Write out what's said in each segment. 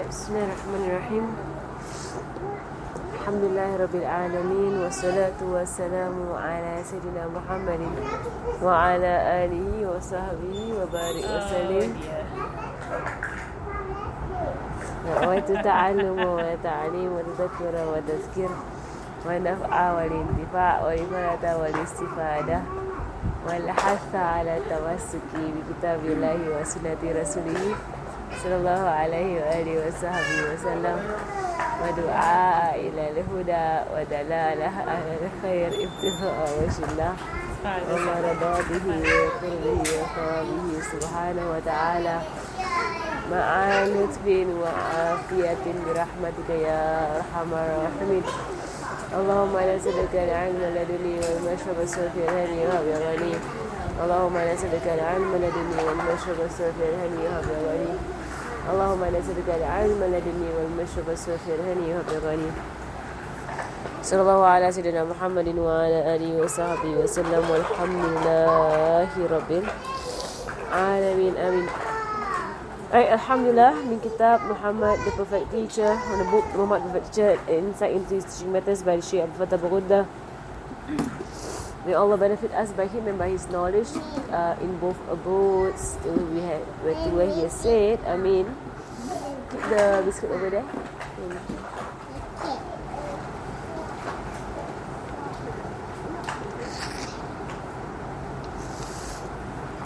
Bismillahirrahmanirrahim. Alhamdulillahirrabbilalamin. Wassalatu wassalamu ala Sayyidina Muhammadin wa ala alihi wa sahbihi wa barik wa salim. Wa ta'alluma wa ta'lim wa tadhakkura wa tazkir wa naf'a wa intifa' wa ibarata wa istifadah wal hatha ala tawassuki bi kitabillahi wa sunnati rasulih sallallahu alaihi wa alihi wa sahbihi wa sallam wa du'a ila al-huda wa dalalah ala al-khair ibtigha'a wa shillah wa maradatihi wa qurbihi wa thawabihi subhanahu wa ta'ala ma'a lutfin wa afiyatin birahmatika ya arhamar rahimin. Allahumma la sadaka al-ilma laduni wal mashraba safi al-hani wa bighani. Allahumma la sadaka al-ilma laduni wal mashraba safi al-hani wa bighani. Allahumma la sadaka al-ilma laduni wal mashraba safi al-hani wa bighani. Sallallahu ala sayyidina Muhammadin wa ala alihi wa sahbihi wa sallam walhamdulillahi rabbil alamin. Amin. Alhamdulillah, min kitab Muhammad the Perfect Teacher, on the book Muhammad the Perfect Teacher, Insight into His Teaching Matters by Syekh Abdul Fattah Baghuddah. May Allah benefit us by him and by his knowledge in both abodes to where he has said, Amin. Keep the biscuit over there.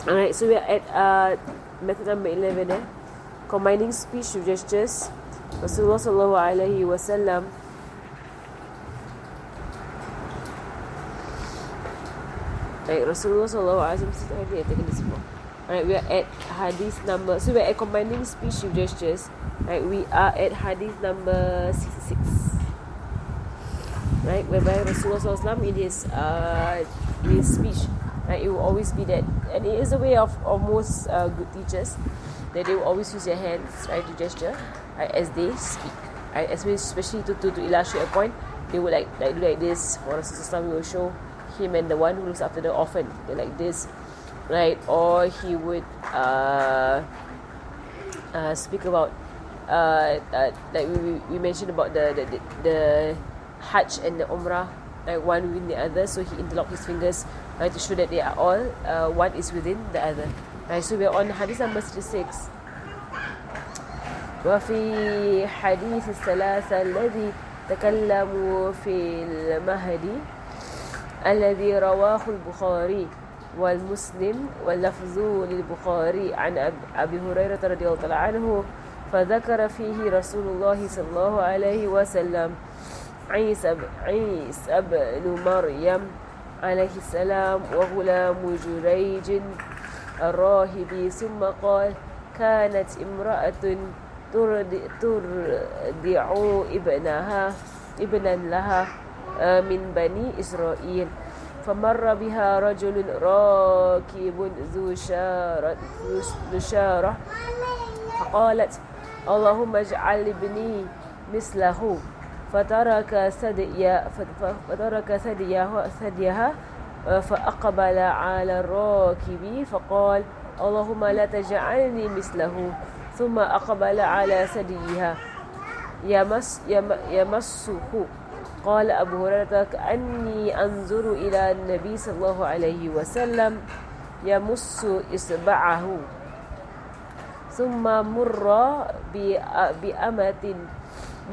Alright, so we are at method number 11, combining speech with gestures. Rasulullah sallallahu alaihi wasallam Rasulullah sallallahu alaihi wasallam have taken this before. Alright, we are at hadith number, so we are at combining speech with gestures. Right, we are at hadith number 66. Right, whereby Rasulullah sallallahu alaihi wasallam in his speech, right, it will always be that, and it is a way of most good teachers, that they will always use their hands, right, to gesture, right, as they speak, right, especially to illustrate a point. They would like do like this. For Rasulullah, we will show him and the one who looks after the orphan, they're like this, right, or he would speak about like we mentioned about the Hajj and the Umrah, like one within the other, so he interlocked his fingers, right, to show that they are all one is within the other. Right, so we are on hadith number 36. وفي حديث الثلاثة الذي تكلموا في المهدي الذي رواه البخاري والمسلم واللفظ للبخاري عن أبي هريرة رضي الله عنه فذكر فيه رسول الله صلى الله عليه وسلم عيسى بن مريم عليه السلام وغلام جريج الراهبي ثم قال كانت امرأة ترضع ابنا لها من بني إسرائيل فمر بها رجل راكب ذو شارة فقالت اللهم اجعل ابني مثله فترك ثديها فأقبل على الراكب فقال اللهم لا تجعلني مثله ثم أقبل على ثديها يمسه. قال أبو هريرة كأني أنظر إلى النبي صلى الله عليه وسلم يمس إصبعه ثم مر بأمة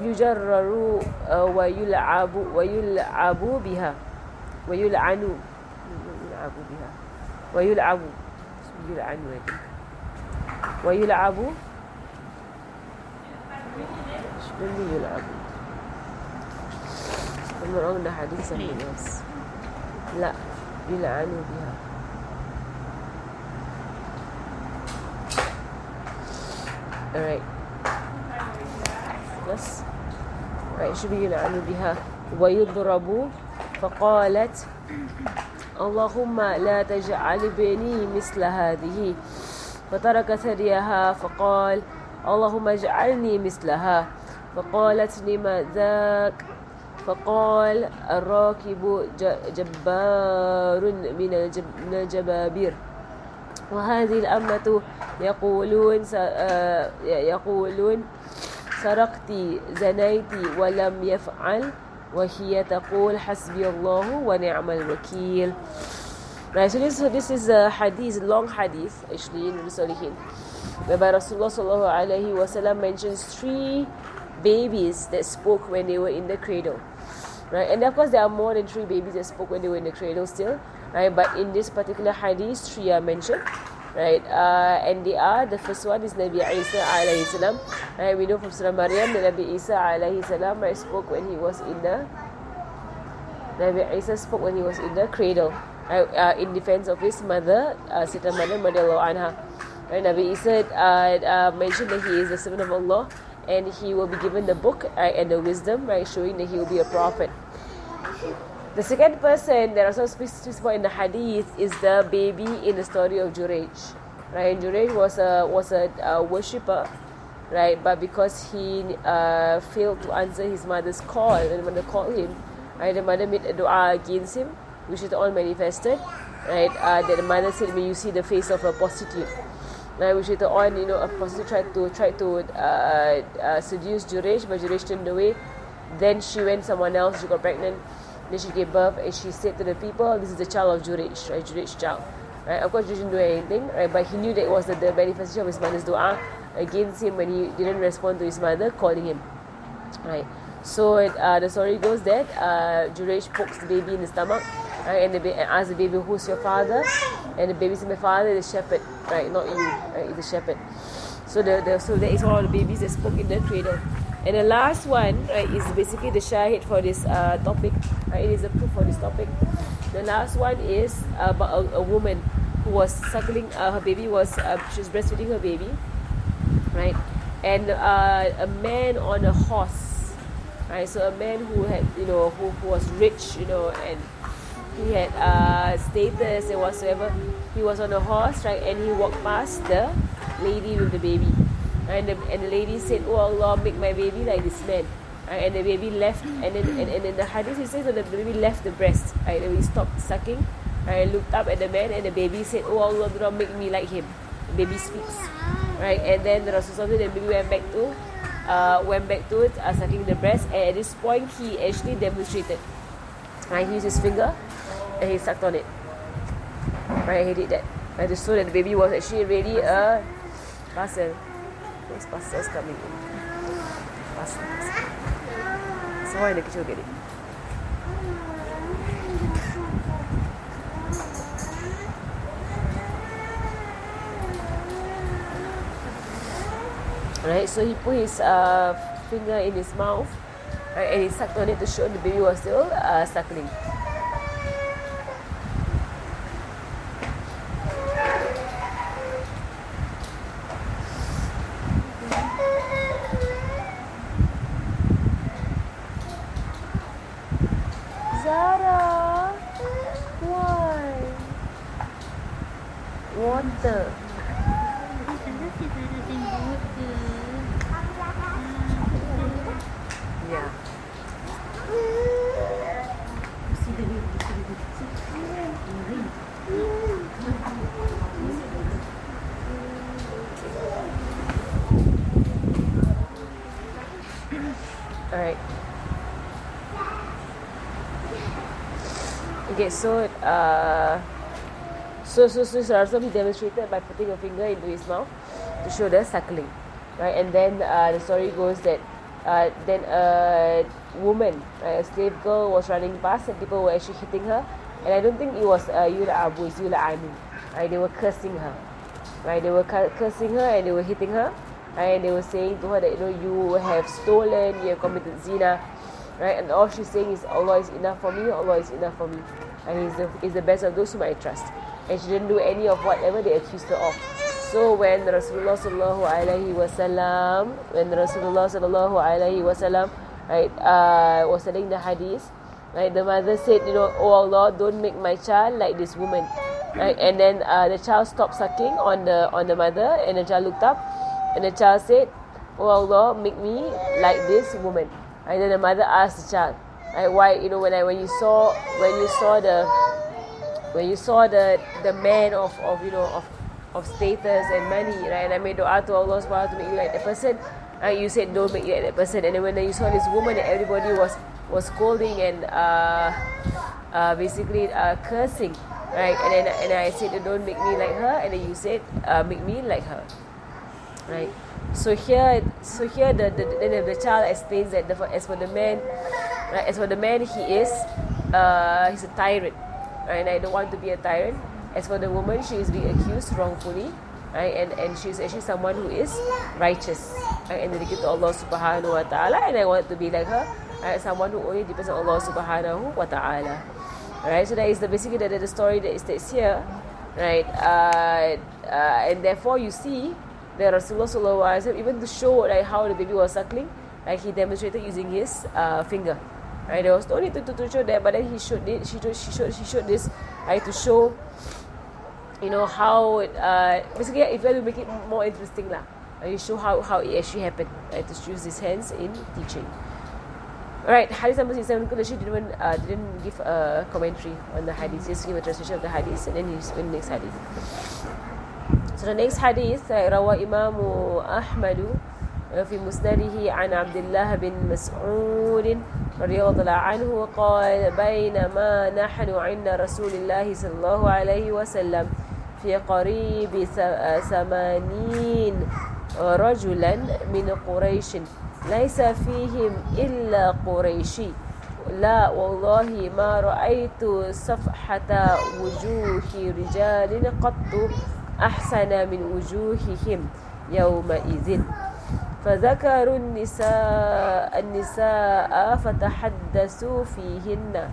يجرر ويلعب بها المرأة حديث من الناس لا يلعن بها. Alright, yes, right, should be يلعن بها ويضرب. فقالت اللهم لا تجعل بني مثل هذه فترك ثديها فقال اللهم اجعلني مثلها فقالت لما ذاك فقال الراكب جبار من الجبابير وهذه الأمة يقولون سرقتي زنيتي ولم يفعل وهي تقول حسبي الله ونعم الوكيل. Right, so this is a hadith, long hadith actually in Salihin, whereby Rasulullah sallallahu alaihi wasallam mentions 3 babies that spoke when they were in the cradle. Right, and of course there are more than 3 babies that spoke when they were in the cradle still. Right, but in this particular hadith, 3 are mentioned. Right, and they are, the first one is Nabi Isa alayhi salam. Right, we know from Surah Maryam that Nabi Isa alayhi salam spoke when he was in the cradle, in defense of his mother, Sita Maryam radiallahu anha. Right, Nabi Isa mentioned that he is the servant of Allah and he will be given the book and the wisdom, right, showing that he will be a prophet. The second person that also speaks about in the hadith is the baby in the story of Jurayj. Right, and Jurayj was a worshipper, right, but because he failed to answer his mother's call, and when they called him, right, the mother made a dua against him, which is all manifested, right, that the mother said, may you see the face of a prostitute. Right, which later on, a prostitute tried to seduce Jurayj, but Jurayj turned away. Then she went someone else, she got pregnant. Then she gave birth and she said to the people, this is the child of Jurayj, right, Jurayj's child. Right, of course, Jurayj didn't do anything, right, but he knew that it was the manifestation of his mother's dua against him when he didn't respond to his mother calling him. Right, so the story goes that Jurayj pokes the baby in the stomach, right, and asks the baby, who's your father? And the baby said, my father is a shepherd, right, not you, right, he's a shepherd. So so that is all the babies that spoke in the cradle. And the last one, right, is basically the shahid for this topic. Right, it is a proof for this topic. The last one is about a woman who was suckling her baby. She was breastfeeding her baby, right? And a man on a horse, right? So a man who had, who was rich, and he had status and whatsoever. He was on a horse, right? And he walked past the lady with the baby. And the lady said, oh Allah, make my baby like this man. And the baby left, and then the hadith it says that the baby left the breast. Right, the baby stopped sucking, and looked up at the man, and the baby said, oh Allah, do not make me like him. The baby speaks. Right, and then the Rasul, the baby went back to sucking the breast, and at this point he actually demonstrated. Right, he used his finger and he sucked on it. Right, he did that. Right, to show that the baby was actually really a parcel. Those parcels coming in. Parcel. So why the kitchen get it? Right, so he put his finger in his mouth, right, and he sucked on it to show the baby was still suckling. Zara, why? Water. Yeah. All right. Okay, so Saraswati he demonstrated by putting a finger into his mouth to show the suckling, right? And then the story goes that then a woman, a slave girl, was running past and people were actually hitting her. And I don't think it was Yula Abu, it's Yula Anu. Right? They were cursing her. Right? They were cursing her and they were hitting her. Right? And they were saying to her that you have stolen, you have committed zina. Right? And all she's saying is Allah is enough for me, Allah is enough for me. And He's the best of those whom I trust. And she didn't do any of whatever they accused her of. So when Rasulullah sallallahu alaihi wasallam, right, was telling the hadith, right, the mother said, oh Allah, don't make my child like this woman. Right, and then the child stopped sucking on the mother, and the child looked up, and the child said, oh Allah, make me like this woman. And then the mother asked the child, right, why? When you saw the man of status and money, right? And I made dua to Allah subhanahu wa ta'ala to make you like that person. You said don't make like that person, and then when you saw this woman, everybody was scolding and basically cursing, right? And I said don't make me like her, and then you said make me like her, right? So here the child explains that as for the man, right, he's a tyrant, right? And I don't want to be a tyrant. As for the woman, she is being accused wrongfully, right? And she's actually someone who is righteous, right? And dedicated to Allah Subhanahu wa Taala, and I want to be like her, right? Someone who only depends on Allah Subhanahu wa Taala. Right? So that is basically the story that is here, right? And therefore you see that Rasulullah Sallallahu Alaihi Wasallam, even to show like how the baby was suckling, like he demonstrated using his finger. Right? There was no need to show that, but then he showed it. She showed this, right, to show, you know, how basically if you want to make it more interesting lah, you show how it actually happened, right? To use his hands in teaching. Alright, hadith number 67. She didn't give a commentary on the hadith, just give a translation of the hadith, and then he went to the next hadith. So the next hadith, روى إمام أحمد في مسنده عن عبد الله بن مسعود رضي الله عنه قال بينما نحن عند رسول الله صلى الله عليه وسلم في قريب 80 رجلا من قريش ليس فيهم إلا قريشي لا والله ما رأيت صفحة وجوه رجال قط أحسن من وجوههم يومئذ فذكروا النساء فتحدثوا فيهن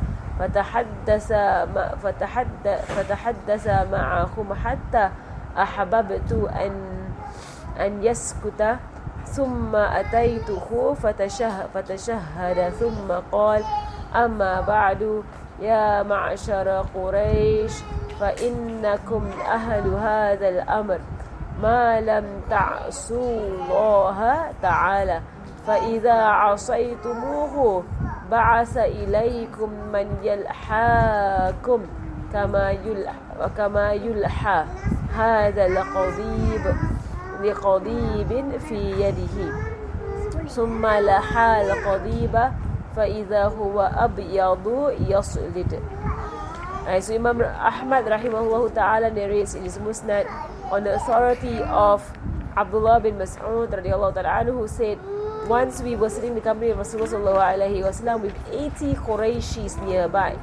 فتحدث معهم حتى أحببت أن يسكت ثم أتيته فتشهد ثم قال أما بعد يا معشر قريش فإنكم أهل هذا الأمر ما لم تعصوا الله تعالى فإذا عصيتموه بعث إليكم من يلحاكم كما يلحى هذا لقضيب في يده ثم لحى القضيب فإذا هو أبيض يصلد. So Imam Ahmad rahimahullah ta'ala narrates in his Musnad on the authority of Abdullah bin Mas'ud radiallahu ta'ala anhu, who said, once we were sitting in the company of Rasulullah sallallahu alayhi wa sallam with 80 Qurayshis nearby.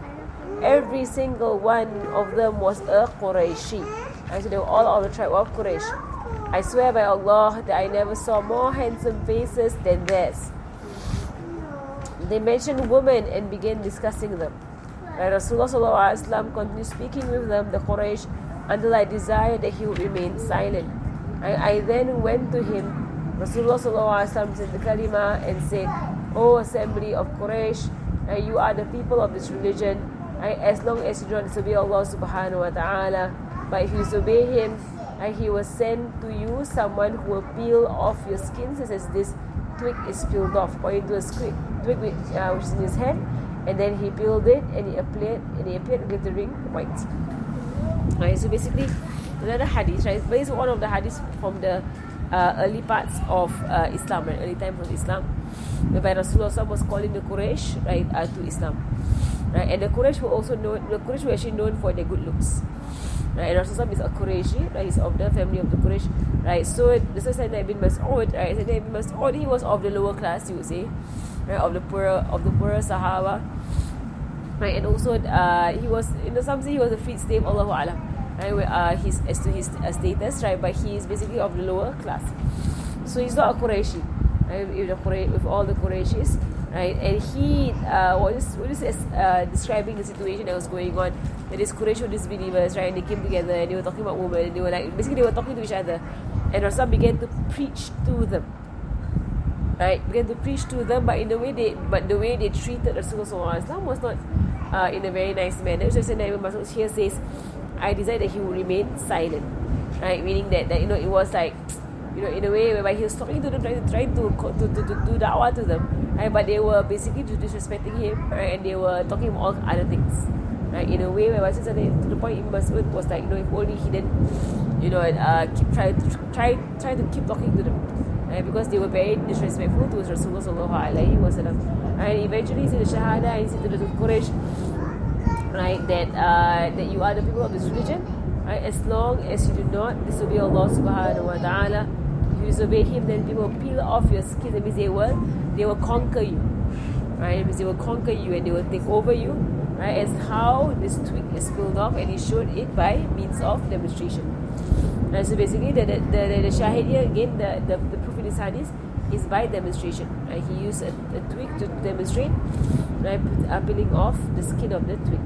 Every single one of them was a Qurayshi. And so they were all of the tribe of Quraysh. I swear by Allah that I never saw more handsome faces than theirs. They mentioned women and began discussing them. And Rasulullah sallallahu alaihi wasallam continued speaking with them, the Quraysh, until I desired that he would remain silent. I then went to him, Rasulullah sallallahu alaihi wasallam, said the kalima and said, O assembly of Quraysh, you are the people of this religion, as long as you don't disobey Allah subhanahu wa ta'ala. But if you disobey him, he will send to you someone who will peel off your skin, as this twig is peeled off, or into a twig which is in his hand. And then he peeled it, and he appeared glittering white. Right, so basically, another hadith, right? But it's one of the hadiths from the early parts of Islam, right? Early time of Islam, whereby Rasulullah was calling the Quraysh, right, to Islam, right? And the Quraysh were also known. The Quraysh were actually known for their good looks, right? And Rasulullah is a Qurayshi, right? He's of the family of the Quraysh, right? So this is Sayyidina ibn Mas'ud, right? Sayyidina ibn Mas'ud, he was of the lower class, you would say. Right, of the poorer Sahaba, right, and also he was, some say he was a freed slave, Allahu Alam, right, as to his status, right, but he is basically of the lower class, so he's not a Qurayshi, right, with all the Qurayshis, right, and he was describing the situation that was going on, that these Quraysh were disbelievers, right, and they came together and they were talking about women, and they were talking to each other, and Rasul began to preach to them. Right, began to preach to them, but the way they treated Rasulullah was not in a very nice manner. So Sayyidina Ibn Mas'ud here says, I decided that he would remain silent, right? Meaning that it was like, in a way whereby he was talking to them, trying to do da'wah to them, right? But they were basically disrespecting him, right? And they were talking about all other things, right? In a way whereby to the point Ibn Mas'ud was like, if only he didn't, try to keep talking to them. because they were very disrespectful to Rasulullah sallallahu alaihi wasallam. And eventually he said the Shahada, and he said to the Quraysh, right, that you are the people of this religion, right, as long as you do not disobey Allah subhanahu wa ta'ala. If you disobey him, then people will peel off your skin. That means they will conquer you, right? It means they will conquer you and they will take over you, right? As how this twig is peeled off, and he showed it by means of demonstration. Right, so basically the shahid here, again, the proof in this hadith is by demonstration. Right? He used a twig to demonstrate, right, peeling off the skin of the twig.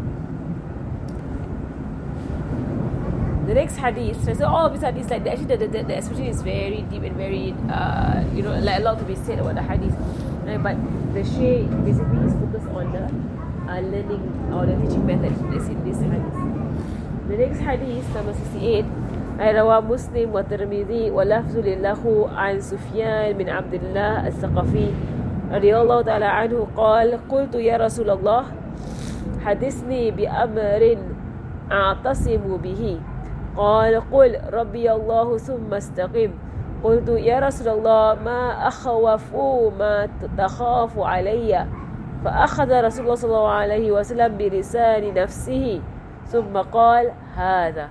The next hadith, so all of these hadiths, like actually the explanation is very deep and very like a lot to be said about the hadith, right? But the Shaykh basically is focused on the learning or the teaching method that's in this hadith. The next hadith, number 68, روى مسلم والترمذي ولفظ له عن سفيان بن عبد الله الثقفي رضي الله تعالى عنه قال قلت يا رسول الله حدثني بأمر أعتصم به قال قل ربي الله ثم استقم قلت يا رسول الله ما أخوف ما تخاف علي فأخذ رسول الله صلى الله عليه وسلم بلسان نفسه ثم قال هذا.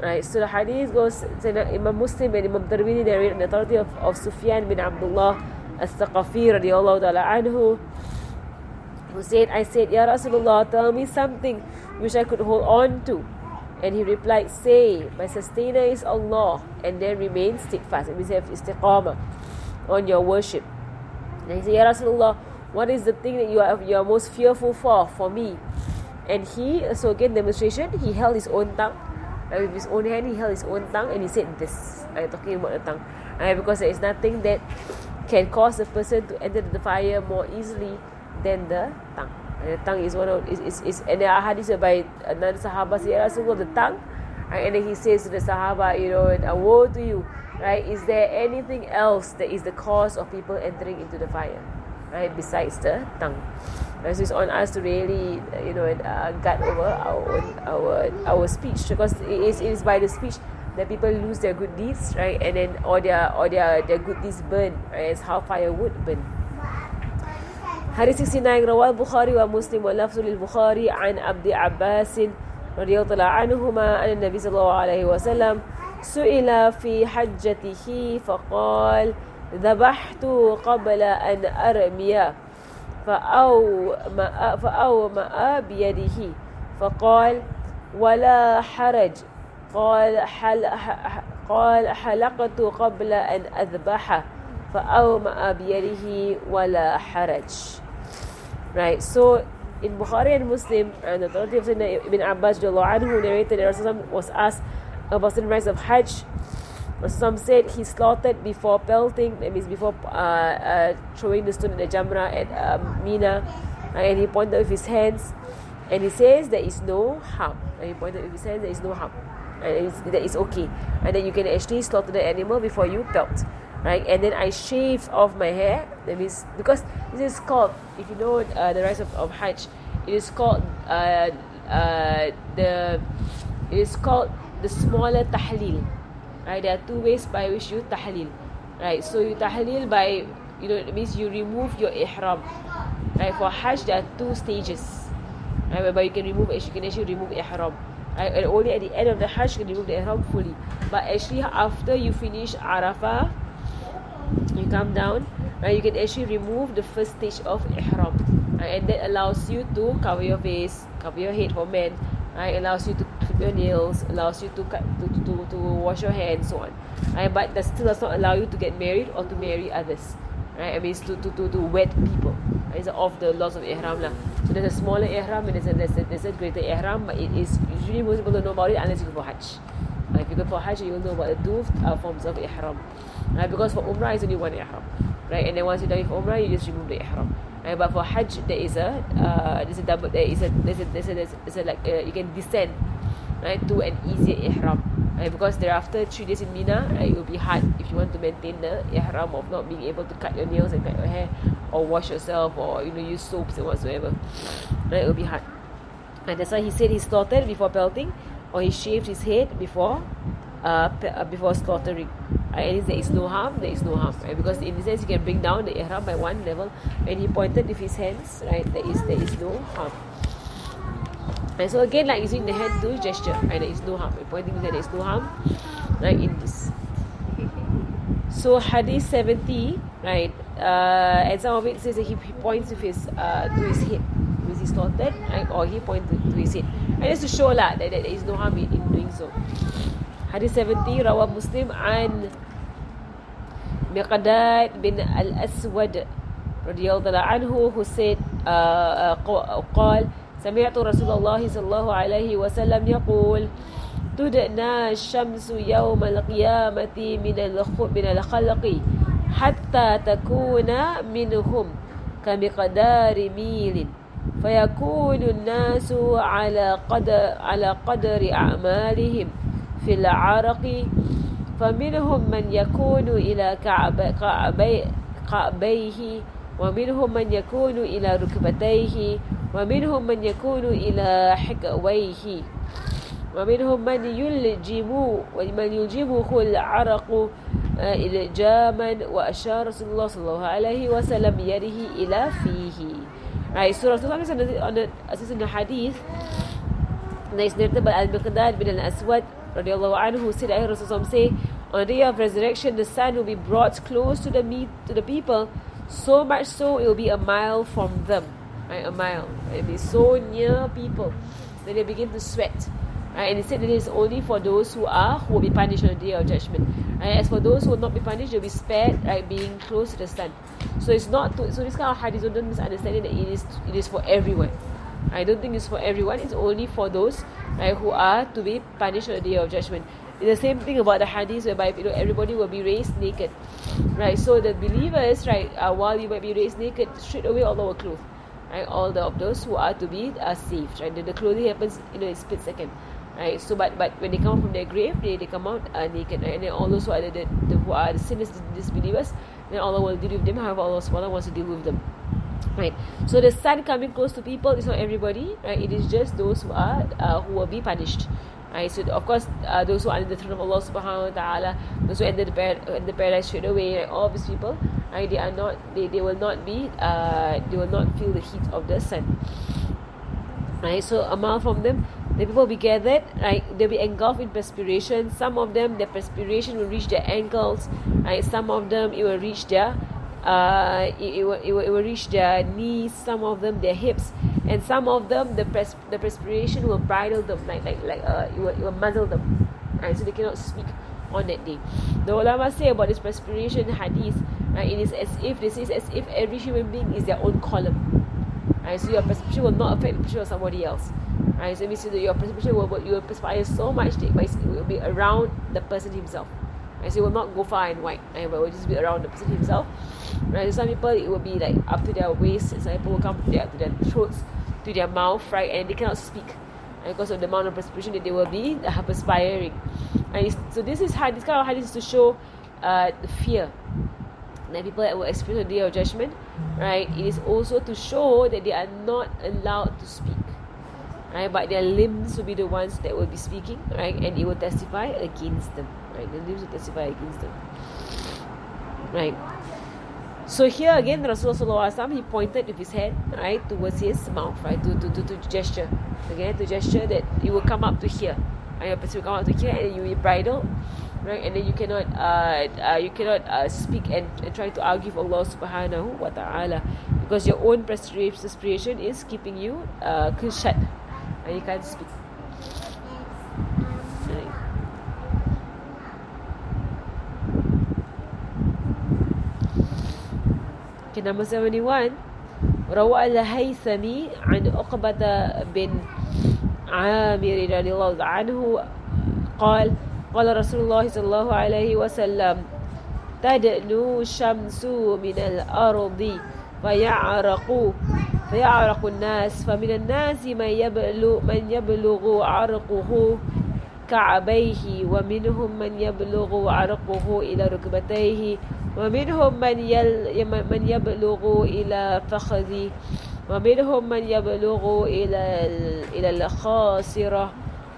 Right, so the hadith goes, Imam Muslim and Imam Tirmidhi narrate the authority of Sufyan bin Abdullah al-Thaqafi radiallahu ta'ala anhu, who said, I said, Ya Rasulullah, tell me something which I could hold on to. And he replied, say, my sustainer is Allah, and then remain steadfast. It means have istiqamah on your worship. And he said, Ya Rasulullah, what is the thing that you are most fearful for me? And he, so again demonstration, he held his own tongue. With his own hand, he held his own tongue and he said this. Talking about the tongue. Because there is nothing that can cause a person to enter the fire more easily than the tongue. And the tongue is one of and there are hadiths by another Sahaba say, Rasulullah, the tongue. And then he says to the Sahaba, woe to you. Right? Is there anything else that is the cause of people entering into the fire? Right? Besides the tongue. Right? So it's on us to really, guard over our speech, because it is by the speech that people lose their good deeds, right? And then or their good deeds burn, right? As how fire would burn. Hadith 69 رواه البخاري ومسلم ولفظ للبخاري عن عبد عباس رضي الله عنهما أن النبي صلى الله عليه وسلم سئل في حجته فقال ذبحت قبل أن أرمي فأومأ بيده فقال ولا حرج قال حلقت قبل أن أذبح فأومأ بيده ولا حرج. Right, so in Bukhari and Muslim, and the authority of Sayyidina Ibn Abbas who narrated that Rasulullah was asked about the rites of Hajj. Some said he slaughtered before pelting, that means before throwing the stone at the Jamrah at Mina, and he pointed with his hands, and he says there is no harm. And he pointed with his hands, there is no harm, and that is okay, and then you can actually slaughter the animal before you pelt, right? And then I shaved off my hair. That means because this is called, if you know the rites of Hajj, it is called the smaller tahleel. Right, there are two ways by which you tahleel. Right, so you tahleel by, it means you remove your ihram. Right, for Hajj there are two stages. Right, whereby you can actually remove ihram. Right, and only at the end of the Hajj you can remove the ihram fully. But actually after you finish Arafah, you come down, right, you can actually remove the first stage of ihram. Right, and that allows you to cover your face, cover your head for men. Right, allows you to clip your nails, allows you to wash your hair and so on. Right, but that still does not allow you to get married or to marry others. Right, it means to wed people. Right, it's of the laws of ihram lah. So there's a smaller ihram and there's a greater ihram, but it is usually most people don't know about it unless you go for Hajj. Right, if you go for Hajj, you will know about the two forms of ihram. Right, because for Umrah it's only one ihram. Right, and then once you're done with Umrah, you just remove the ihram. Right, but for Hajj there is a you can descend, right, to an easier ihram. Right, because thereafter 3 days in Mina, right, it will be hard if you want to maintain the ihram of not being able to cut your nails and cut your hair or wash yourself or use soaps and whatsoever. Right, it will be hard. And that's why he said he slaughtered before pelting, or he shaved his head before slaughtering. And if there is no harm, there is no harm, right? Because in the sense, you can bring down the ihram by one level, and he pointed with his hands, right? There is no harm. And so again, like using the hand to gesture, right? There is no harm. Pointing that there is no harm, right? In this. So Hadith 70, right? And some of it says that he points with his to his head, with his slaughtered, right? Or he points to his head. And just to show that there is no harm in doing so. Hadith 70, Rawah Muslim an Miqdad bin al-Aswad radiyallahu anhu, who said, قال سمعت رسول الله صلى الله عليه وسلم يقول تدنى الشمس يوم القيامة من الخلق حتى تكون منهم كمقدار ميل فيكون الناس على قدر أعمالهم في العرق فمنهم من يكون إلى كعبيه ومنهم من يكون إلى ركبتيه ومنهم من يكون إلى حكويه ومنهم من يلجمه العرق إلجاما وأشار رسول الله صلى الله عليه وسلم بيده إلى فيه. Right, so Rasulullah on the hadith that is narrated by Al-Miqdad bin al-Aswad radiallahu anhu, said, I heard Rasulullah say, on the day of resurrection the sun will be brought close to the people, so much so it will be a mile from them. Right, a mile. It will be so near people that they begin to sweat. Right, and he said that it is only for those who will be punished on the day of judgment. Right, as for those who will not be punished, they will be spared, right, being close to the sun. So it's not so this kind of hadith, don't misunderstand that it is for everyone. I don't think it's for everyone. It's only for those, right, who are to be punished on the day of judgment. It's the same thing about the hadith whereby everybody will be raised naked. Right, so the believers, right, while you might be raised naked, straight away Allah will clothe. Right, all of those who are to be saved. Right, the clothing happens in a split second. Right, so but when they come out from their grave, they come out naked. Right? And then all those who are who are the sinners, the disbelievers, then Allah will deal with them however Allah SWT wants to deal with them. Right, so the sun coming close to people is not everybody. Right, it is just those who are who will be punished. Right, so of course those who are in the throne of Allah Subhanahu Wa Taala, those who enter the paradise straight away, right, all these people, right, they will not feel the heat of the sun. Right, so a mile from them, the people will be gathered, right, they'll be engulfed in perspiration. Some of them, their perspiration will reach their ankles, right, some of them it will reach their it will reach their knees, some of them their hips, and some of them the perspiration will bridle them, it will muzzle them, right, so they cannot speak on that day. The ulama say about this perspiration hadith, right, it is as if every human being is their own column. Right, so your perspiration will not affect the perspiration of somebody else. Right, so it means that your perspiration you will perspire so much that it will be around the person himself. Right, so it will not go far and wide, right, but it will just be around the person himself. Right, so some people it will be like up to their waist, some people will come to their throats, to their mouth, right, and they cannot speak, right, because of the amount of perspiration that they will be perspiring. Right, so this kind of hadith is to show the fear that people that will experience the day of judgment. Right, it is also to show that they are not allowed to speak, right, but their limbs will be the ones that will be speaking, right, and it will testify against them, right, the limbs will testify against them, right. So here again Rasulullah SAW, he pointed with his hand, right, towards his mouth, right, to gesture, again, to gesture that it will come up to here, right, your person will come up to here, and you will bridle, right, and then you cannot speak and try to argue for Allah Subhanahu Wa Taala, because your own perspiration is keeping you shut, and you can't speak. Right. Okay, number 71. روى الهيثمي عن عقبة بن عامر رضي الله عنه قال رسول الله صلى الله عليه وسلم تدنو الشمس من الأرض فيعرق الناس فمن الناس من يبلغ عرقه كعبيه ومنهم من يبلغ عرقه إلى ركبتيه ومنهم من يبلغ إلى فخذه ومنهم من يبلغ إلى الخاصرة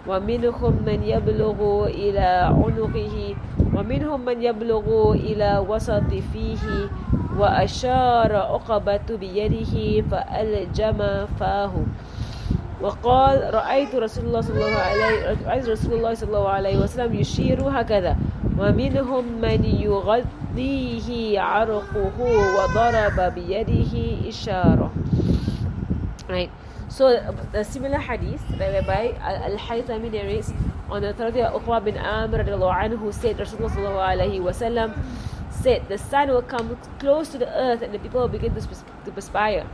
ومنهم من يبلغ إلى عنقه ومنهم من يبلغ إلى وسط فيه وأشار عقبة بيده فألجم فاه وقال رأيت رسول الله صلى الله عليه وسلم يشير هكذا ومنهم من يغطيه عرقه وضرب بيده إشارة. Right. So the similar hadith whereby Al-Haythami narrates on the authority of Uqba bin Amr who said Rasulullah sallallahu alaihi wasallam said the sun will come close to the earth and the people will begin to perspiring.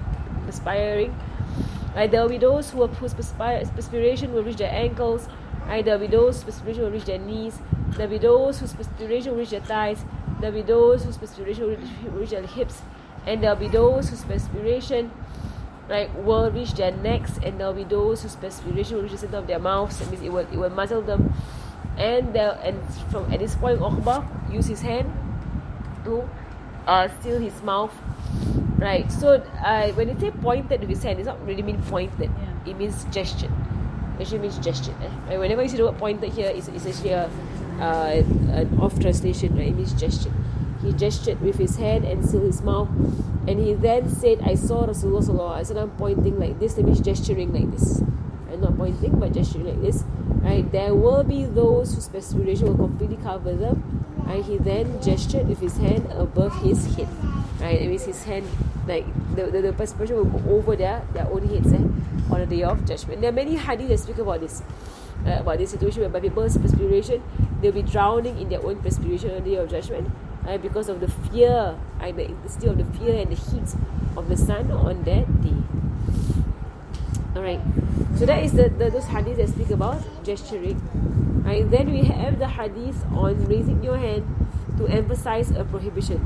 Right, there will be those whose perspiration will reach their ankles. Right, there will be those whose perspiration will reach their knees. There will be those whose perspiration will reach their thighs. There will be those whose perspiration will reach their hips, and there will be those whose perspiration will reach their necks, and there will be those whose perspiration will reach the center of their mouths. That means it will muzzle them. And from at this point, Uqba used his hand to seal his mouth. Right. So when it say pointed with his hand, it's not really mean pointed. Yeah. It means gestured. It actually means gestured. Right? Whenever you see the word pointed here, it's actually an off translation. Right? It means gestured. He gestured with his hand and sealed his mouth. And he then said, I saw Rasulullah sallallahu alaihi wasallam pointing like this. That means gesturing like this. And not pointing, but gesturing like this. Right? There will be those whose perspiration will completely cover them. And he then gestured with his hand above his head. Right? It means his hand, like the perspiration will go over their own heads on the day of judgment. There are many hadith that speak about this situation whereby people's perspiration, they'll be drowning in their own perspiration on the day of judgment. Because of the fear, the intensity of the fear and the heat of the sun on that day. Alright, so that is those hadiths that speak about gesturing. Right, then we have the hadith on raising your hand to emphasize a prohibition.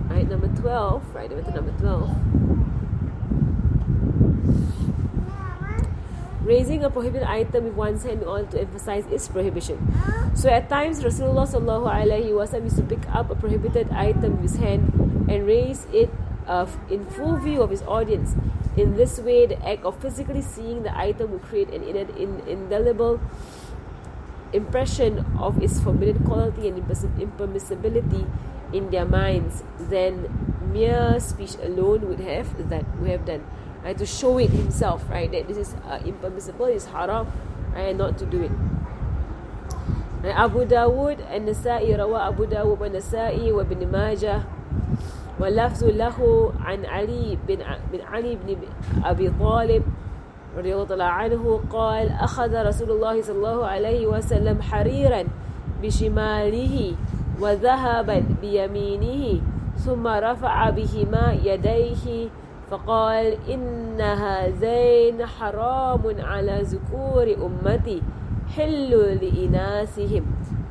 Right, number 12. Right, number 12. Raising a prohibited item with one's hand in order to emphasize its prohibition. So at times Rasulullah sallallahu alaihi wasallam used to pick up a prohibited item with his hand and raise it in full view of his audience. In this way, the act of physically seeing the item will create an indelible impression of its forbidden quality and impermissibility in their minds than mere speech alone would have done. Right, to show it himself, right, that this is impermissible, it's haram, and not to do it. Right, Abu Dawud and Nasa'i rawa Abu Dawud and Nasa'i wa Ibn Majah wa lafzu lahu an Ali bin Ali bin Abi Talib radiyallahu ta'ala anhu قال أخذ رسول الله صلى الله عليه وسلم حريرا بشماله وذهبا بيمينه ثم رفع بهما يديه فقال إن هذين حرام على ذكور أمتي حل لإناثهم.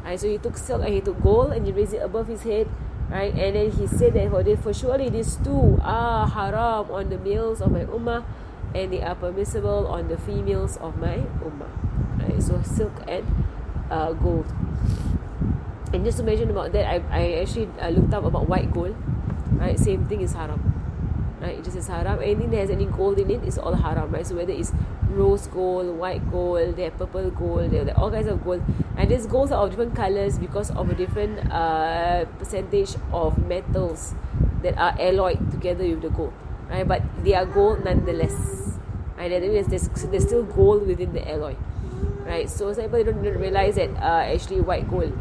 Right, so he took silk and he took gold and he raised it above his head, right, and then he said that for surely these two are haram on the males of my ummah and they are permissible on the females of my ummah. Right, so silk and gold. And just to mention about that, I actually looked up about white gold. Right, same thing is haram. Right, it just is haram. Anything that has any gold in it is all haram. Right, so whether it's rose gold, white gold, they have purple gold, they have all kinds of gold, and these golds are of different colors because of a different percentage of metals that are alloyed together with the gold. Right, but they are gold nonetheless. Right, that means there's still gold within the alloy. Right, so some people don't realize that actually white gold,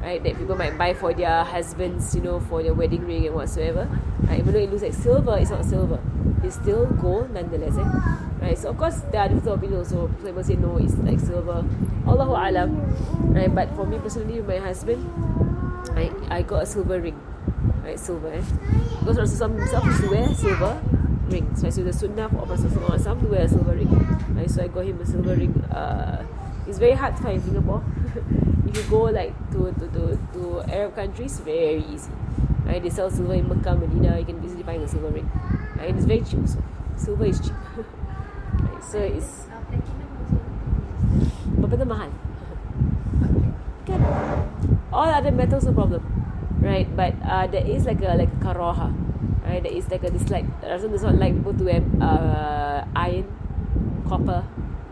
right, that people might buy for their husbands, for their wedding ring and whatsoever. Right, even though it looks like silver, it's not silver. It's still gold nonetheless. Right, so of course there are different opinions. So people say no, it's like silver. Allahu alam. Right, but for me personally, with my husband, I got a silver ring. Right, silver. Because Rasulullah himself used to wear silver rings. Right, so the sunnah of Rasulullah to wear a silver ring. Right, so I got him a silver ring. It's very hard to find in Singapore. If you go like to Arab countries, very easy. Right, they sell silver in Mecca, Medina. You can easily find a silver ring. Right, and it's very cheap. So silver is cheap. Right, so it's berapa mahal? Kan? All other metals no problem. Right, but there is like a karaha. Right, there is like a dislike. Rasul does not like people to wear iron, copper.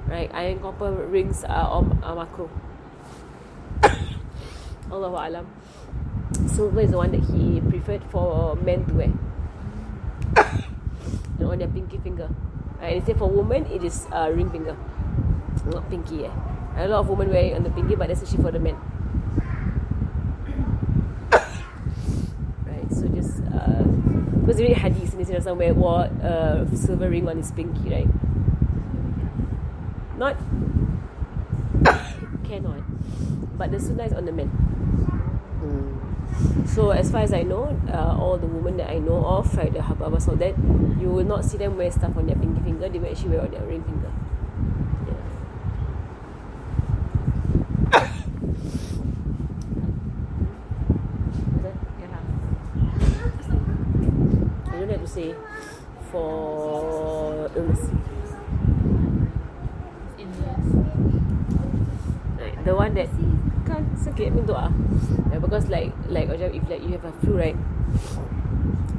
Right, iron, copper rings are makruh. Allahu Alam. Silver is the one that he preferred for men to wear. On their pinky finger. And instead for women, it is ring finger. Not pinky, A lot of women wear it on the pinky, but that's actually for the men. Right, so just because you read Hadith, and you see somewhere wore silver ring on his pinky, right? Not cannot, but the sunnah is on the men. So as far as I know, all the women that I know of, right, the Hababas, all that, you will not see them wear stuff on their pinky finger. They will actually wear on their ring finger. I don't have to say for illness. The one that kan sakit pun doa. Because like if like you have a flu, right,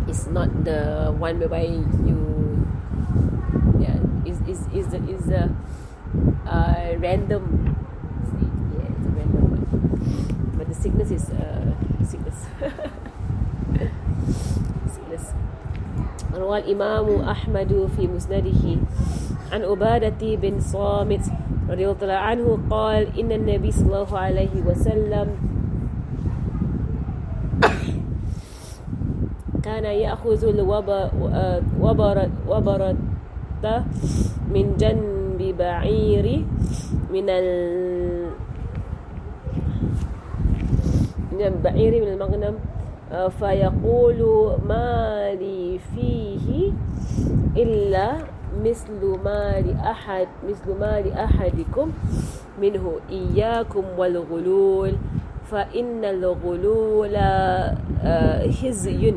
it's not the one whereby you is the random. Yeah, it's a random one. But the sickness is sickness. Sickness. روى الإمام أحمد في مسنده عن عبادة بن صامت رضي الله عنه قال إن النبي صلى الله عليه وسلم كان يأخذ الوبرة من جنب بعير من المغنم فيقول ما لي فيه إلا مثل ما لأحدكم منه إياكم والغلول فإن الغلول خزي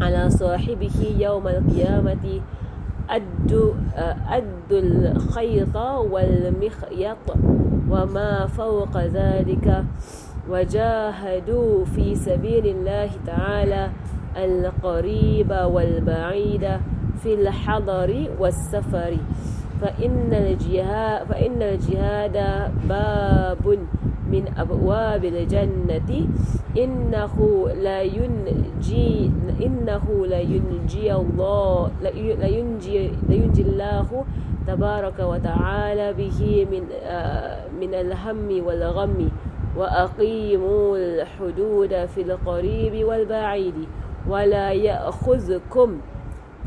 على صاحبه يوم القيامة أد الخيط والمخيط وما فوق ذلك وجاهدوا في سبيل الله تعالى القريب والبعيد في الحضر والسفر فإن الجهاد باب من أبواب الجنة إنه لا ينجي الله تبارك وتعالى به من الهم والغم وأقيموا الحدود في القريب والبعيد ولا يأخذكم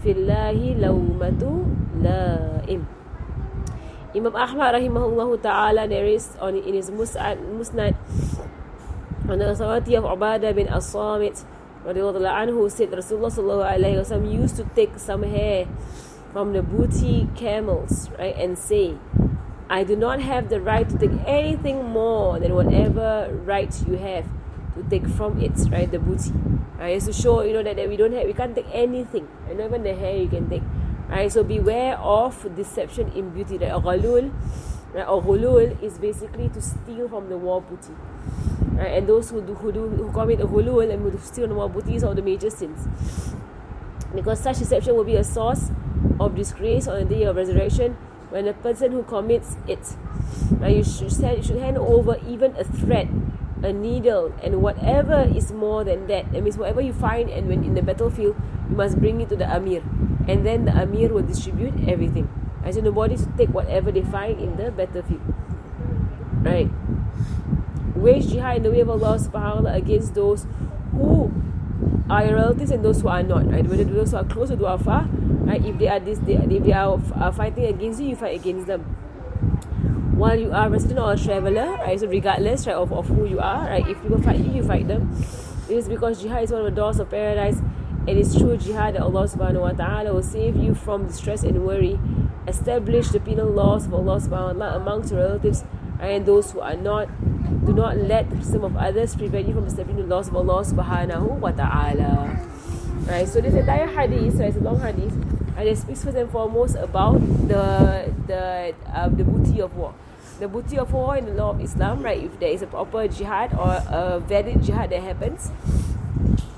في الله لومة لائم. Imam Ahmad rahimahullah ta'ala narrates in his Musnad on the authority of Ubadah bin As-Samit radiyallahu anhu said Rasulullah sallallahu alayhi wa sallam used to take some hair from the booty camels, right, and say, I do not have the right to take anything more than whatever right you have to take from it, right, the booty. Right, to show, that we can't take anything, and not even the hair you can take. Right, so beware of deception in beauty. Right, ghulul is basically to steal from the war booty. Right, and those who commit a ghulul and who steal the war booty is all the major sins. Because such deception will be a source of disgrace on the day of resurrection when a person who commits it, right, you should hand over even a thread, a needle, and whatever is more than that. That means whatever you find, and when in the battlefield, you must bring it to the Amir, and then the Amir will distribute everything. Right, so nobody should take whatever they find in the battlefield. Right. Wage jihad in the way of Allah subhanahu wa ta'ala against those who are your relatives and those who are not. Right, whether those who are close or those who are far. Right, if they are fighting against you, you fight against them. While you are a resident or a traveller, right, so regardless, right, of who you are, right, if people fight you, you fight them. It is because jihad is one of the doors of paradise. It is through jihad that Allah subhanahu wa ta'ala will save you from distress and worry, establish the penal laws of Allah subhanahu wa ta'ala amongst your relatives, and those who are not. Do not let the custom of others prevent you from establishing the laws of Allah subhanahu wa ta'ala. Right, so this entire hadith, so it's a long hadith, and it speaks first and foremost about the booty of war. The booty of war in the law of Islam, right, if there is a proper jihad or a valid jihad that happens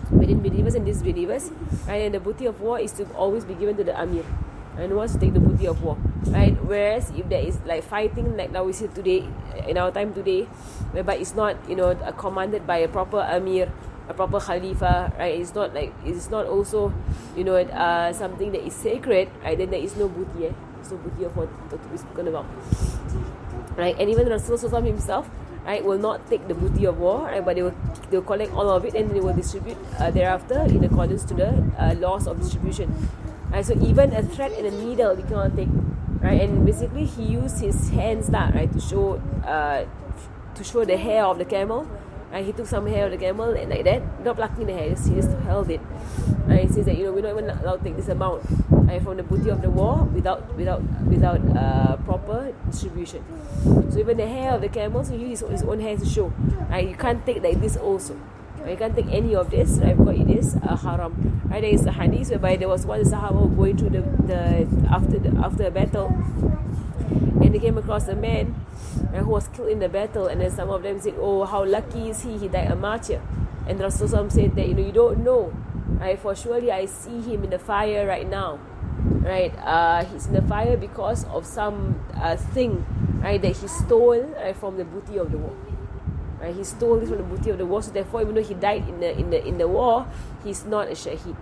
between believers and disbelievers, right, and the booty of war is to always be given to the Amir, and who wants to take the booty of war. right? Whereas if there is like fighting, like now we see today, in our time today, whereby it's not, commanded by a proper Amir, a proper Khalifa, right? It's not also, something that is sacred, right? Then there is no booty, so booty of what to be spoken about, right? And even Rasulullah himself, right, will not take the booty of war, right? But they'll collect all of it and they will distribute thereafter in accordance to the laws of distribution. Right? So even a thread and a needle you cannot take, right? And basically he used his hands right, to show the hair of the camel. Right? He took some hair of the camel and like that, not plucking the hair, he just held it. Right? He says that we're not even allowed to take this amount, right, from the booty of the war without proper distribution. So even the hair of the camel, so he used his own hands to show. Right? You can't take like this also. Right? You can't take any of this, right? Because it is haram. Right? There is a hadith whereby there was one Sahaba going through after a battle, and they came across a man, right, who was killed in the battle, and then some of them said, "Oh, how lucky is he died a martyr." And Rasulullah said that you don't know, right? For surely I see him in the fire right now, right? He's in the fire because of some thing, right, that he stole, right, from the booty of the war. Right? He stole this from the booty of the war, so therefore, even though he died in the war, he's not a shaheed,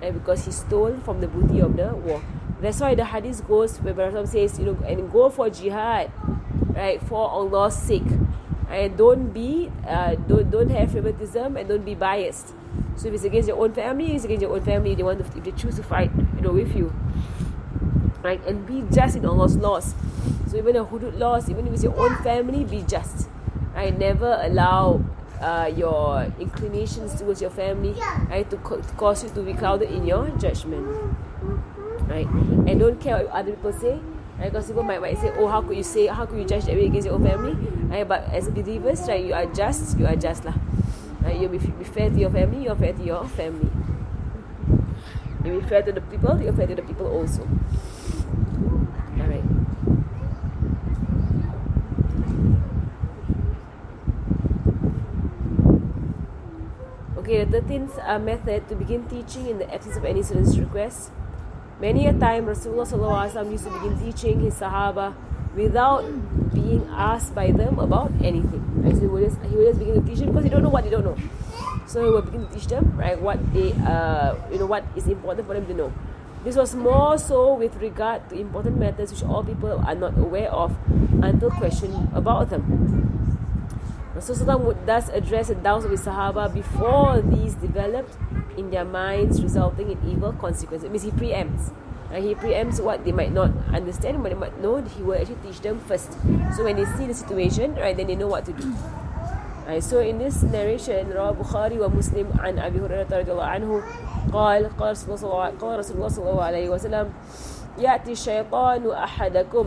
right? Because he stole from the booty of the war. That's why the hadith goes where Rasulullah says, and go for jihad, right, for Allah's sake. And don't have favoritism and don't be biased. So if it's against your own family, it's against your own family. If they choose to fight, with you, right? And be just in Allah's laws. So even the hudud laws, even if it's your own family, be just. Right? Never allow your inclinations towards your family, right, to cause you to be clouded in your judgment, right? And don't care what other people say. Right? Because people might say, "Oh, how could you judge that way against your own family?" Right? But as believers, right, you are just lah. Right? You be fair to your family, you're fair to your family. You be fair to the people, you're fair to the people also. Alright. Okay, the 13th method to begin teaching in the absence of any student's request. Many a time Rasulullah SAW used to begin teaching his Sahaba without being asked by them about anything. Right? So he will just begin to teach them because he don't know what they don't know. So he will begin to teach them, right, what they what is important for them to know. This was more so with regard to important matters which all people are not aware of until questioned about them. Rasulullah would thus address the doubts of his Sahaba before these developed in their minds, resulting in evil consequences. It means he preempts. Right? He preempts what they might not understand, what they might know. He will actually teach them first. So when they see the situation, right, then they know what to do. Right? So in this narration, Rawah Bukhari wa Muslim an Abi Hurairah radhiyallahu anhu قال رسول الله صلى الله عليه وسلم يأتي الشيطان أحدكم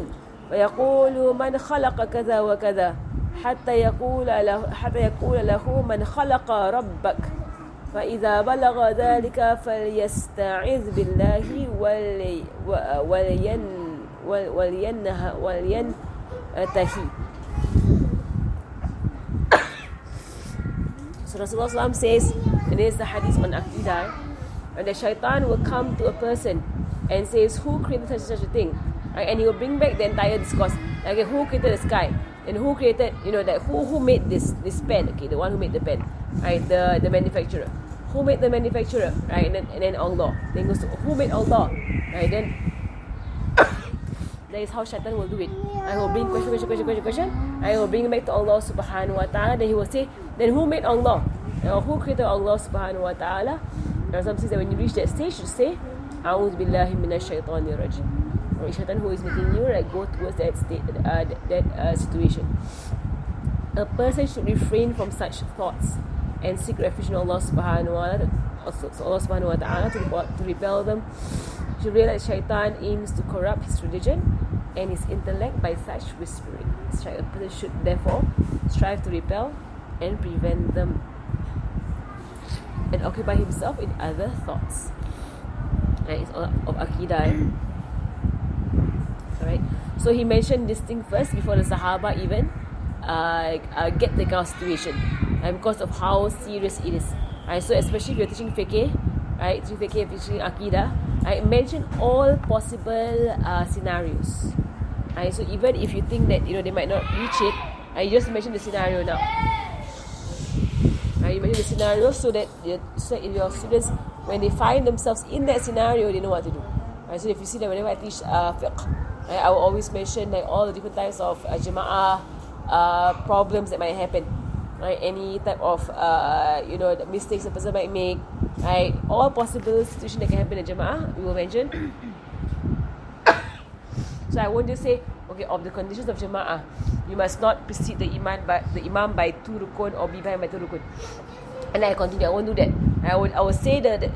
ويقول من خلق كذا وكذا حتى يقول له من خلق ربك فإذا بلغ ذلك فليستعذ بالله ولينتهي. So Rasulullah says, and this is the hadith on Aqidah, and the shaitan will come to a person and says, who created such a thing? Right? And he will bring back the entire discourse. Like, who created the sky? And who created, who made this pen? Okay, the one who made the pen, right? The manufacturer. Who made the manufacturer? Right? And then Allah. Then goes to who made Allah? Right? Then that is how shaitan will do it. I will bring question. I will bring back to Allah subhanahu wa ta'ala. Then he will say, then who made Allah? Or who created Allah subhanahu wa ta'ala? There are some things that when you reach that stage, you say, A'udhu billahi minash shaitanir rajim. Or shaitan who is making you go towards that state, that situation. A person should refrain from such thoughts and seek refuge in Allah subhanahu wa ta'ala to repel them. You should realize shaitan aims to corrupt his religion and his intellect by such whispering. A person should therefore strive to repel and prevent them and occupy himself in other thoughts. And it's all of Aqidah. Alright. So he mentioned this thing first before the Sahaba even get the kind of situation, because of how serious it is. Right? So especially if you're teaching fiqh, right? Teaching fiqh, teaching Aqidah, I mention all possible scenarios. So even if you think that they might not reach it, I just mention the scenario now. You mention the scenario so that your students, when they find themselves in that scenario, they know what to do. So if you see that whenever I teach fiqh, I will always mention like all the different types of jama'ah problems that might happen. Any type of the mistakes a person might make. All possible situations that can happen in jama'ah, we will mention. So I won't just say, okay, of the conditions of jama'ah, you must not precede the imam by 2 rukun or be behind by 2 rukun. And I continue. I won't do that. I will say the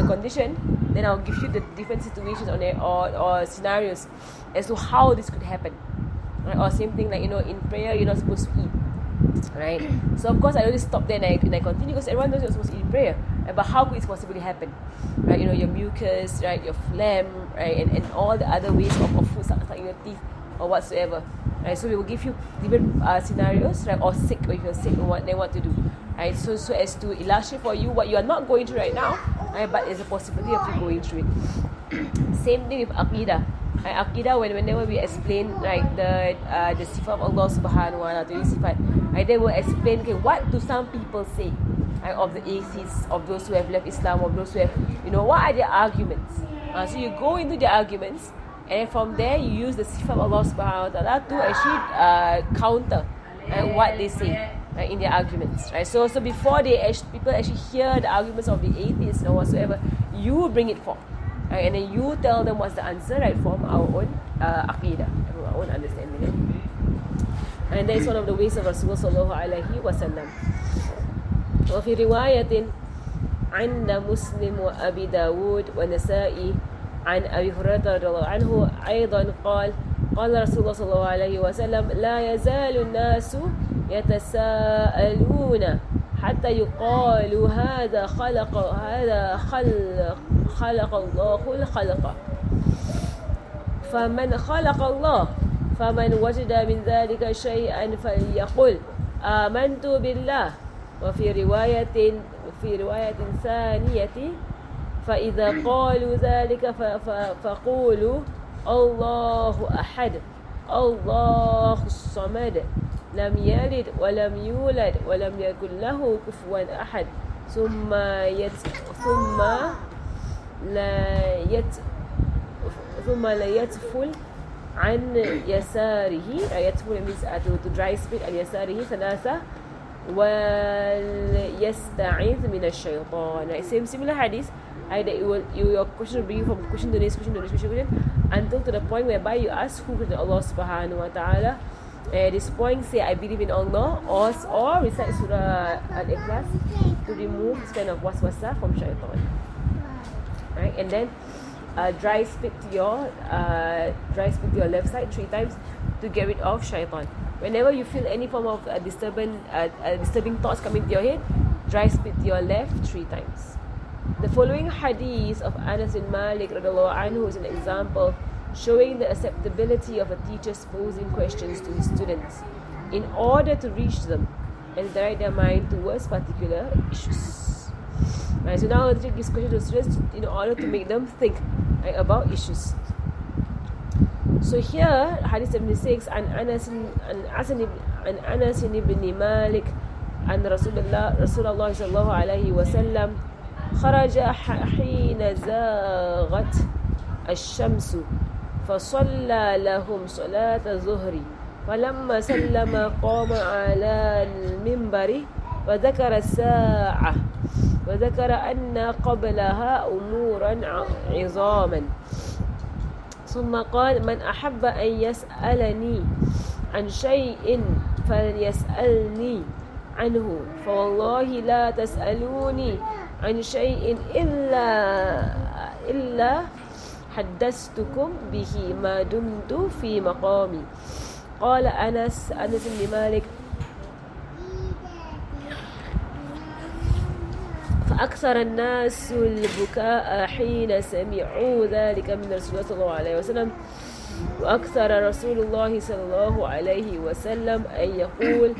condition, then I'll give you the different situations on it or scenarios as to how this could happen. Or same thing like in prayer you're not supposed to eat. Right? So of course I always stop there and I continue because everyone knows you're supposed to eat in prayer. But how could it possibly happen? Right? Your mucus, right, your phlegm, right, and all the other ways of food stuck in your teeth or whatsoever. Right? So we will give you different scenarios, right? Or sick, or if you're sick, or what to do. Right? So as to illustrate for you what you are not going through right now, right, but there's a possibility of you going through it. Same thing with Aqidah. Aqidah, whenever we explain the sifat of Allah subhanahu wa ta'ala, the sifat, they will explain, okay, what do some people say of the atheists, of those who have left Islam, of those who have, what are their arguments? So you go into their arguments, and from there you use the sifat of Allah subhanahu wa ta'ala to actually counter what they say in their arguments. Right? So before people actually hear the arguments of the atheists or whatsoever, you bring it forth. Right? And then you tell them what's the answer, right, from our own aqidah, from our own understanding. And that is one of the ways of Rasulullah sallallahu alaihi wasallam. وفي رواية عند مسلم وأبي داود والنسائي عن أبي هريرة رضي الله عنه أيضا قال رسول الله صلى الله عليه وسلم لا يزال الناس يتساءلون حتى يقال هذا خلق الله الخلق فمن خلق الله فمن وجد من ذلك شيئا فليقل آمنت بالله. وفي رواية ثانية فإذا قالوا ذلك فقولوا الله أحد الله الصمد لم يلد ولم يولد ولم يكن له كفوا أحد ثم لا يتفل عن يساره. يتفل means to dry spit عن يساره ثلاثة وَلْيَسْتَعِذْ مِنَ الشَّيْطَانِ. Right? Similar hadith, that your question will bring you from question to next question until to the point whereby you ask who is Allah subhanahu wa ta'ala. At this point say I believe in Allah or recite Surah Al-Ikhlas to remove this kind of waswasa from shaitan. Right? And then dry spit to your left side 3 times to get rid of shaitan. Whenever you feel any form of disturbing thoughts coming to your head, dry spit to your left 3 times. The following hadith of Anas bin Malik radhiallahu anhu is an example showing the acceptability of a teacher posing questions to his students in order to reach them and direct their mind towards particular issues. Right, so now the teacher gives questions to students in order to make them think about issues. So here, Hadith 76, عن أنس بن مالك أن رسول الله صلى الله عليه وسلم خرج حين زاغت الشمس فصلى لهم صلاة الظهر فلما سلم قام على المنبر وذكر الساعة وذكر أن قبلها أمورا عظاما ثم قال من أحب أن يسألني عن شيء فليسألني عنه فوالله لا تسألوني عن شيء إلا حدثتكم به ما دمت في مقامي. قال أنس بن مالك فأكثر الناس البكاء حين سمعوا ذلك من رسول الله صلى الله عليه وسلم وأكثر رسول الله صلى الله عليه وسلم أن يقول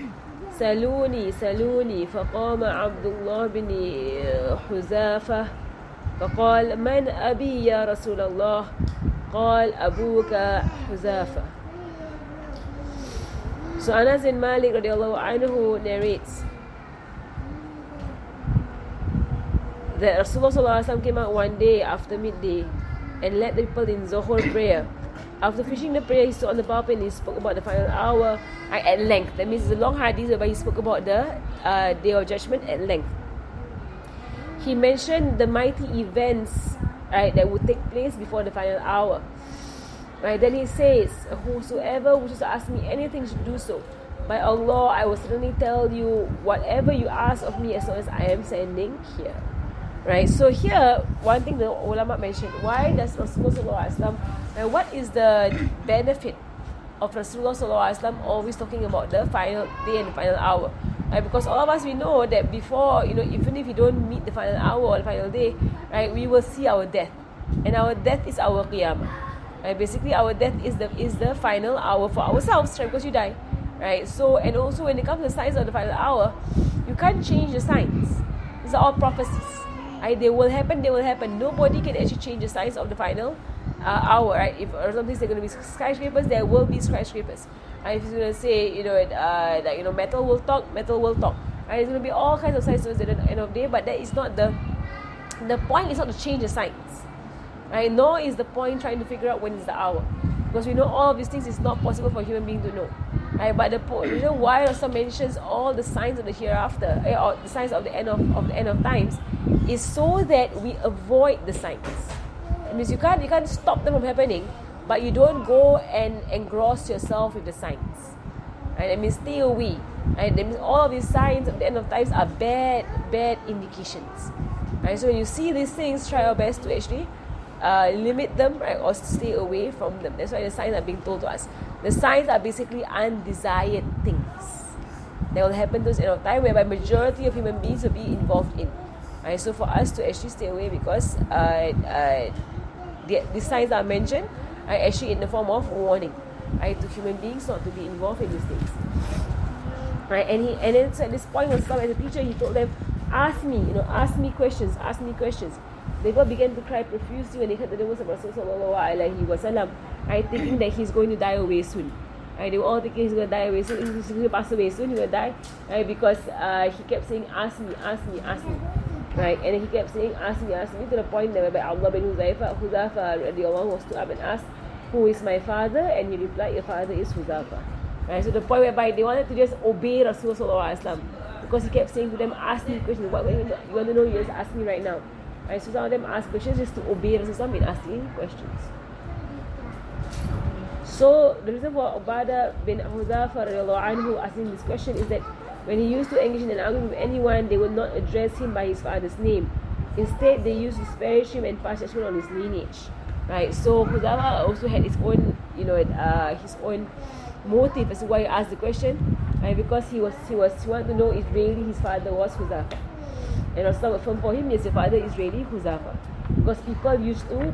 سلوني فقام عبد الله بن حذافة فقال من أبي يا رسول الله قال أبوك حذافة. So Anas bin Malik radiallahu anhu narrates that Rasulullah ﷺ came out one day after midday and led the people in Zuhur prayer. After finishing the prayer, he stood on the pulpit and he spoke about the final hour at length. That means it's a long hadith where he spoke about the day of judgment at length. He mentioned the mighty events, right, that would take place before the final hour. Right, then he says, whosoever wishes to ask me anything should do so. By Allah, I will certainly tell you whatever you ask of me as long as I am standing here. Right, so here, one thing the ulama mentioned, why does Rasulullah SAW, what is the benefit of Rasulullah SAW always talking about the final day and the final hour? Right, because all of us, we know that before, even if we don't meet the final hour or the final day, right, we will see our death. And our death is our qiyamah. Right, basically, our death is the final hour for ourselves, right, because you die. Right, so, and also when it comes to the signs of the final hour, you can't change the signs. These are all prophecies. Right, they will happen. Nobody can actually change the signs of the final hour. Right, if or something there are going to be skyscrapers, there will be skyscrapers. Right, if he's going to say, metal will talk. Right, there's going to be all kinds of signs at the end of the day, but that is not the point. Is not to change the signs. Right, nor is the point trying to figure out when is the hour, because we know all of these things is not possible for a human being to know. Right, but the point, why Rasul mentions all the signs of the hereafter, or the signs of the end of times, is so that we avoid the signs. It means you can't stop them from happening, but you don't go and engross yourself with the signs. Right, that means stay away. Right, that means all of these signs of the end of times are bad indications. Right, so when you see these things, try your best to actually limit them, right, or stay away from them. That's why the signs are being told to us. The signs are basically undesired things that will happen to us at a time whereby majority of human beings will be involved in. Right, so for us to actually stay away, because the signs are mentioned are actually in the form of warning, right, to human beings not to be involved in these things. Right, and then so at this point, as a teacher, he told them, ask me questions. The people began to cry profusely when they heard the words of Rasulullah, right, thinking that he's going to die away soon. Right, they were all thinking he's going to die away soon, he's going to pass away soon, he will die, right, because he kept saying, ask me. Right, and he kept saying, ask me, to the point that whereby Abdullah bin Huzaifa radiallahu was stood up and asked, who is my father? And he replied, your father is Huzaifa. Right, so the point whereby they wanted to just obey Rasulullah, because he kept saying to them, ask me questions. What you want to know, you just ask me right now. Right, so some of them ask questions just to obey Rasulullah in asking questions. So the reason for Ubadah bin Hudhafa asking this question is that when he used to engage in an argument with anyone, they would not address him by his father's name. Instead, they used to disparage him and pass judgment on his lineage. Right, so Hudhafa also had his own, his own motive as to why he asked the question. Right, because he wanted to know if really his father was Hudhafa. And Rasulullah affirmed for him, yes, your father is really Hudhafa. Because people used to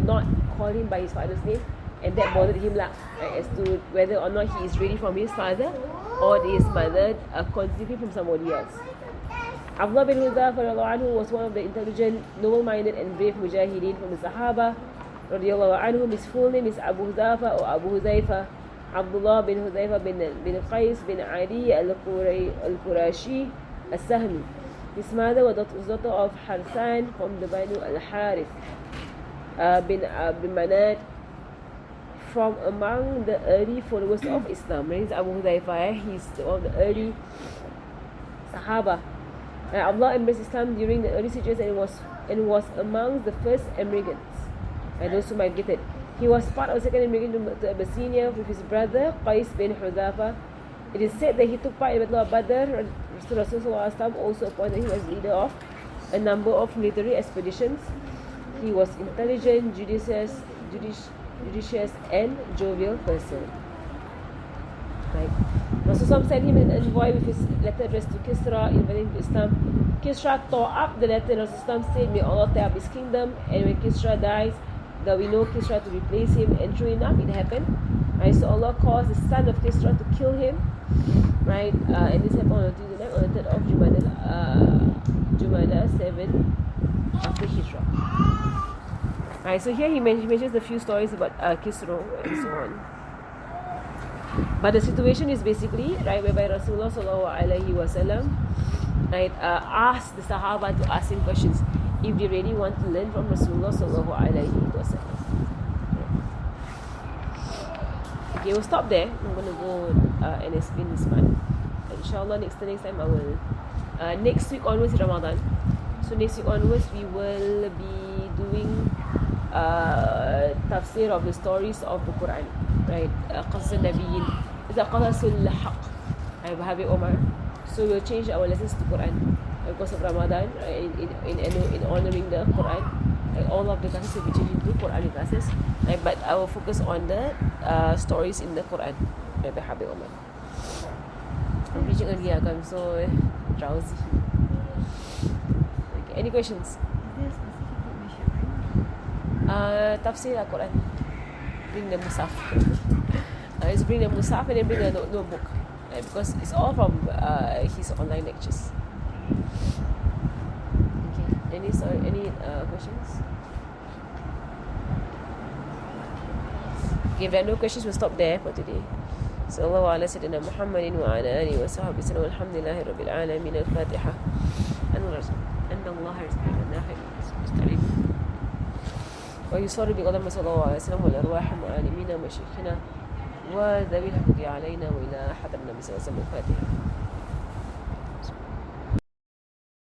not call him by his father's name, and that bothered him, right, as to whether or not he is really from his father or his mother conceived him from somebody else. Abdullah bin Hudhafa was one of the intelligent, noble-minded and brave mujahideen from the Sahaba. His full name is Abu Hudhafa or Abu Hudhaifa. Abdullah bin Hudhaifa bin Qais bin Adi al-Qurashi al-Sahmi. His mother was daughter of Harsan from the Banu al-Harith bin Manat, from among the early followers of Islam. He's Abu Hudhaifa, he's one of the early Sahaba. Allah embraced Islam during the early stages and was among the first emigrants, those who migrated. He was part of the second immigration to Abyssinia with his brother Qais bin Hudhafa. It is said that he took part in the Battle of Badr. Rasulullah also appointed him as leader of a number of military expeditions. He was intelligent, judicious and jovial person. Right. Rasulullah sent him an envoy with his letter addressed to Kisra, inviting to Islam. Kisra tore up the letter and Rasulullah said, may Allah tear up his kingdom, and when Kisra dies, that we know Kisra to replace him. And true enough, it happened. Right, so Allah caused the son of Kisra to kill him. Right, and this happened on the 3rd of Jumada 7 after Hijrah. Right, so here he mentions a few stories about Kisro and so on. But the situation is basically, right, whereby Rasulullah sallallahu alaihi wasallam, right, asked the Sahaba to ask him questions if they really want to learn from Rasulullah sallallahu alaihi wasallam. Okay, we'll stop there. I'm going to go and explain this part. Inshallah, next time I will. Next week onwards is Ramadan. So next week onwards we will be doing tafsir of the stories of the Quran. Right? Qasas al-Nabiyyin. It's a Qasas al-Haq. I have it, Omar. So we'll change our lessons to Quran because of Ramadan, in honoring the Quran. All of the classes will be changed into Quranic classes. But I will focus on the stories in the Quran. By Habib Omar. I'm reaching early, I'm so drowsy. Okay, any questions? Is there a specific book we should bring? Tafsir al-Quran. Bring the Musaf. Just bring the Musaf and then bring a notebook. Because it's all from his online lectures. Okay. Any questions? Okay, if there are no questions, we'll stop there for today. صلى الله على سيدنا محمد وعلى آله وصحبه وسلم والحمد لله رب العالمين. الفاتحة. أن الله يرزقنا خير المستعين ويصلي بقدم صلى الله عليه وسلم والأرواح معالمين ومشايخنا وذوي الحقوق علينا وإلى حضر النبي صلى الله عليه وسلم. الفاتحة.